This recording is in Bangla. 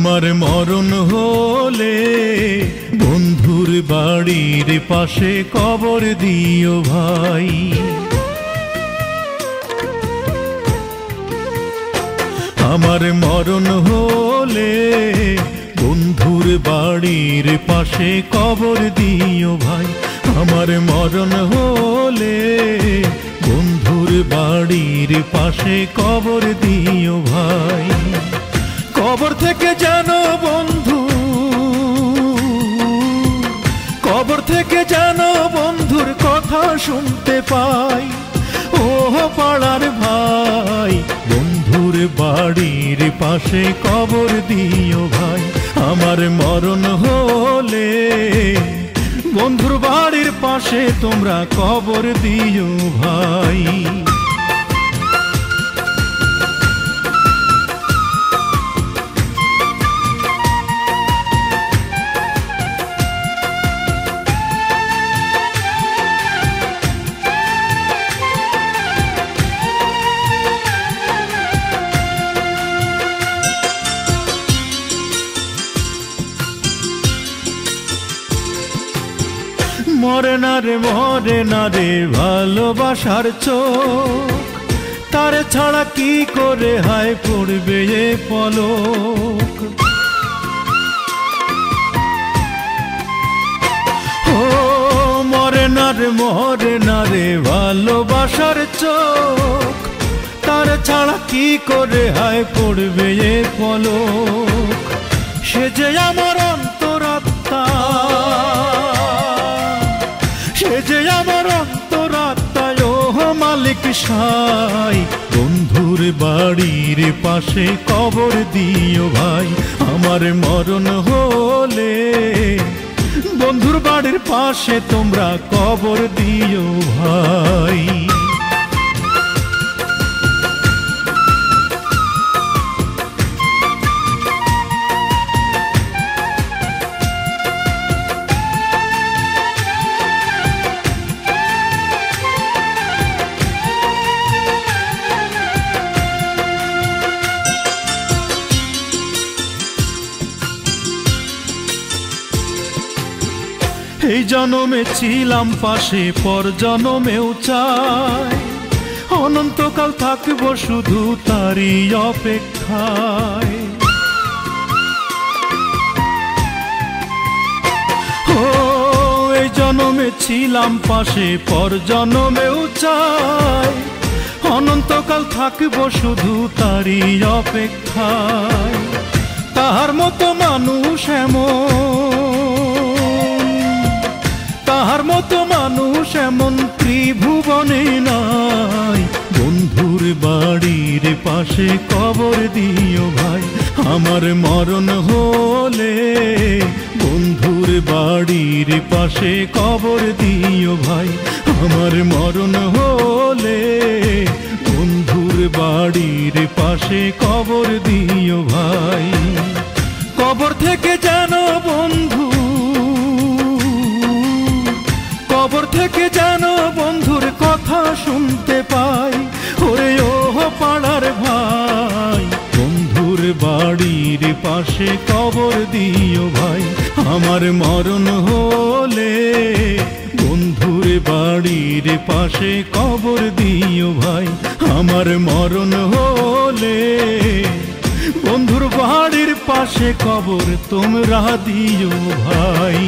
আমার মরণ হলে বন্ধুর বাড়ির পাশে কবর দিও ভাই। আমার মরণ হলে বন্ধুর বাড়ির পাশে কবর দিও ভাই। আমার মরণ হলে বন্ধুর বাড়ির পাশে কবর দিও ভাই। কবর থেকে যেন বন্ধু, কবর থেকে যেন বন্ধুর কথা শুনতে পাই। ও পাড়ার ভাই, বন্ধুর বাড়ির পাশে কবর দিও ভাই। আমার মরণ হলে বন্ধুর বাড়ির পাশে তোমরা কবর দিও ভাই। মরে না রে ভালোবাসার চোখ, তার ছাড়া কি করে হায় পড়বে এ পলক। ও মরে না রে ভালোবাসার চোখ, তার ছাড়া কি করে হায় পড়বে এ পলক। সে যে আমার অন্তরাত্মা, সে যে আমার অন্তরাত্মায় ও মালিক সাই। বন্ধুর বাড়ির পাশে কবর দিও ভাই। আমার মরণ হলে বন্ধুর বাড়ির পাশে তোমরা কবর দিও ভাই। এই জনমে ছিলাম পাশে, পর জনমেও চাই অনন্তকাল থাকব শুধু তারই অপেক্ষায়। ও এই জনমে ছিলাম পাশে, পর জনমেও চাই অনন্তকাল থাকব শুধু তারই অপেক্ষায়। তাহার মতো মানুষ এমন, তাহার মতো মানুষ এমন ত্রিভুবনে নাই। বন্ধুর বাড়ির পাশে কবর দিও ভাই। আমার মরণ হলে বন্ধুর বাড়ির পাশে কবর দিও ভাই। আমার মরণ হলে বন্ধুর বাড়ির পাশে কবর দিও ভাই। কবর থেকে যেন বন্ধু, কবর থেকে যেন বন্ধুর কথা শুনতে পাই। ওরে ও পাড়ার ভাই, বন্ধুর বাড়ির পাশে কবর দিও ভাই। আমার মরণ হলে বন্ধুর বাড়ির পাশে কবর দিও ভাই। আমার মরণ হলে বন্ধুর বাড়ির পাশে কবর তোমরা দিও ভাই।